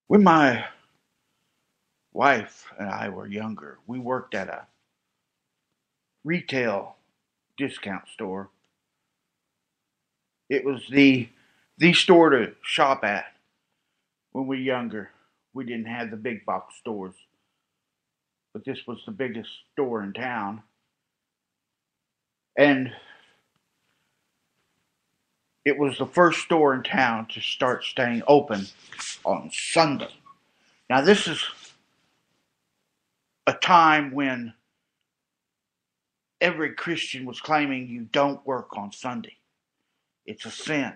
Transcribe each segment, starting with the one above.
When my wife and I were younger, we worked at a retail discount store. It was the store to shop at when we were younger. We didn't have the big box stores, but this was the biggest store in town. And it was the first store in town to start staying open on Sunday. Now, this is a time when every Christian was claiming you don't work on Sunday. It's a sin.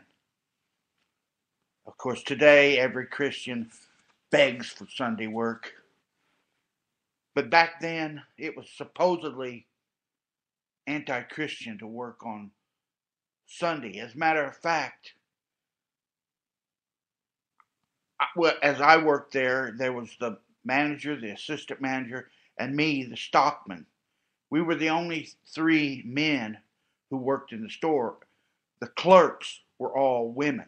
Of course, today every Christian begs for Sunday work. But back then, it was supposedly anti Christian to work on Sunday. As a matter of fact, as I worked there was the manager, the assistant manager, and me, the stockman. We were the only three men who worked in the store. The clerks were all women,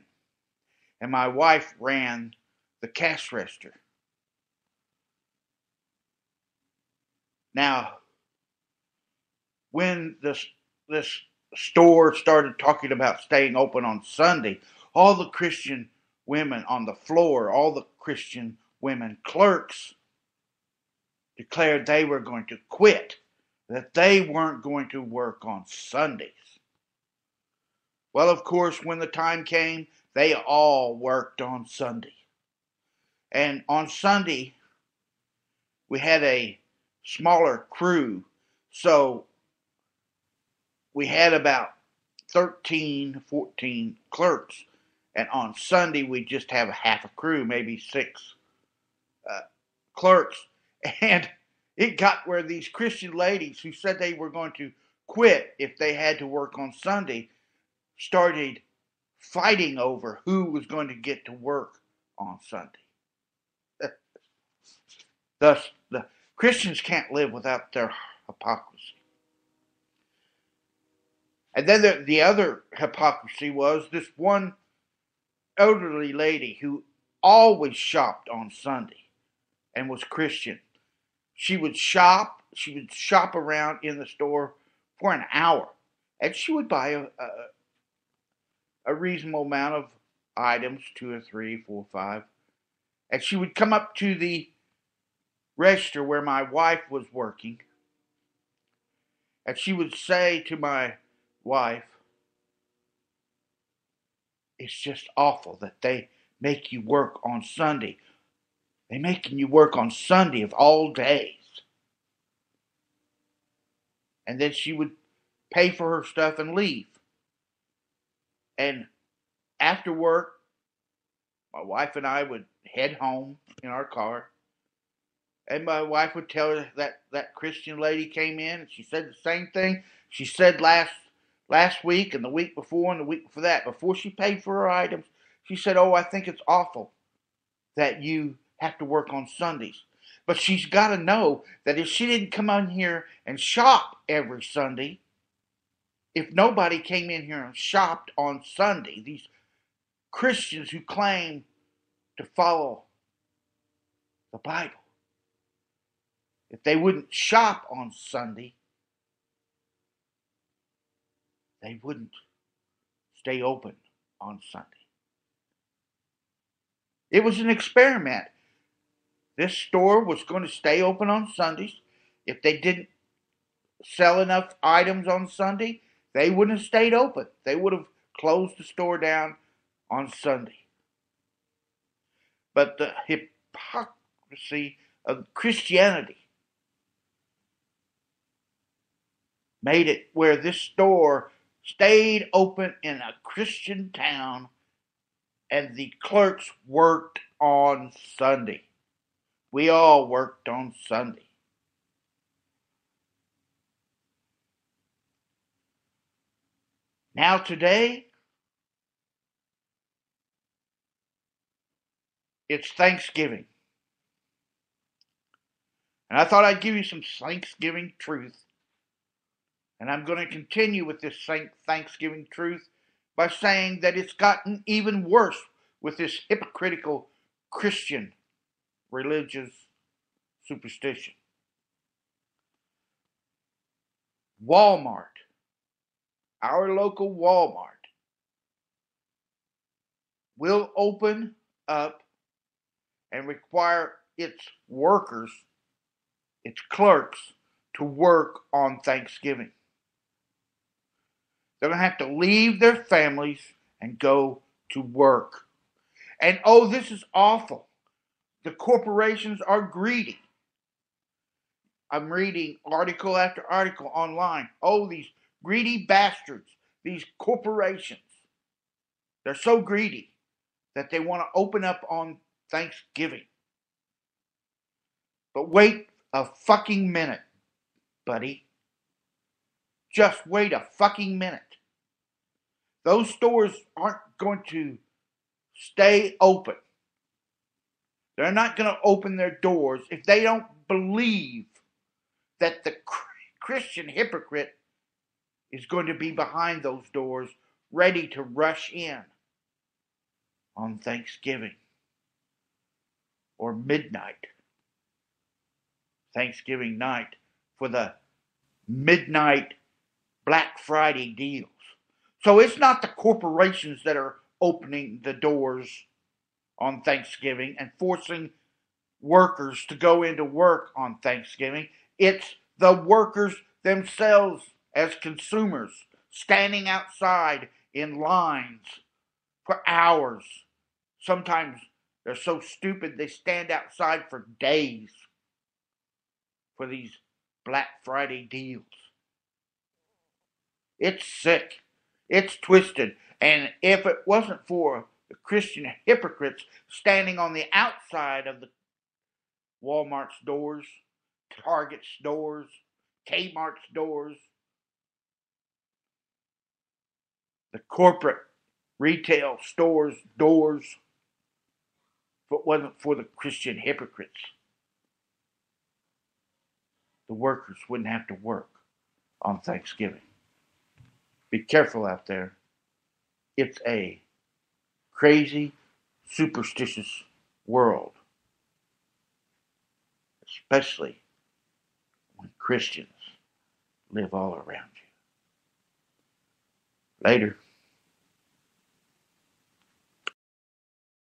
and my wife ran the cash register. Now, when this store started talking about staying open on Sunday, all the Christian women on the floor, all the Christian women clerks declared they were going to quit, that they weren't going to work on Sundays. Well, of course, when the time came, they all worked on Sunday. And on Sunday, we had a smaller crew, so we had about 13, 14 clerks. And on Sunday, we just have a half a crew, maybe six clerks. And it got where these Christian ladies who said they were going to quit if they had to work on Sunday started fighting over who was going to get to work on Sunday. Thus, the Christians can't live without their hypocrisy. And then the other hypocrisy was this one elderly lady who always shopped on Sunday and was Christian. She would shop around in the store for an hour, and she would buy a reasonable amount of items, two or three, four, five, and she would come up to the register where my wife was working, and she would say to my wife, "It's just awful that they make you work on Sunday. They're making you work on Sunday of all days." And then she would pay for her stuff and leave. And after work, my wife and I would head home in our car. And my wife would tell her that Christian lady came in and she said the same thing she said last week and the week before and the week before that. Before she paid for her items, she said, "Oh, I think it's awful that you have to work on Sundays." But she's got to know that if she didn't come on here and shop every Sunday, if nobody came in here and shopped on Sunday, these Christians who claim to follow the Bible, if they wouldn't shop on Sunday, they wouldn't stay open on Sunday. It was an experiment. This store was going to stay open on Sundays. If they didn't sell enough items on Sunday, they wouldn't have stayed open. They would have closed the store down on Sunday. But the hypocrisy of Christianity made it where this store stayed open in a Christian town and the clerks worked on Sunday. We all worked on Sunday. Now today, it's Thanksgiving. And I thought I'd give you some Thanksgiving truth. And I'm going to continue with this Thanksgiving truth by saying that it's gotten even worse with this hypocritical Christian religious superstition. Walmart, our local Walmart, will open up and require its workers, its clerks, to work on Thanksgiving. They're going to have to leave their families and go to work. And oh, this is awful. The corporations are greedy. I'm reading article after article online. Oh, these greedy bastards, these corporations. They're so greedy that they want to open up on Thanksgiving. But wait a fucking minute, buddy. Just wait a fucking minute. Those stores aren't going to stay open. They're not going to open their doors if they don't believe that the Christian hypocrite is going to be behind those doors, ready to rush in on Thanksgiving or midnight, Thanksgiving night, for the midnight Black Friday deals. So it's not the corporations that are opening the doors on Thanksgiving and forcing workers to go into work on Thanksgiving. It's the workers themselves as consumers standing outside in lines for hours. Sometimes they're so stupid they stand outside for days for these Black Friday deals. It's sick. It's twisted. And if it wasn't for the Christian hypocrites standing on the outside of the Walmart's doors, Target's doors, Kmart's doors, the corporate retail stores' doors, if it wasn't for the Christian hypocrites, the workers wouldn't have to work on Thanksgiving. Be careful out there. It's a crazy, superstitious world, especially when Christians live all around you. Later.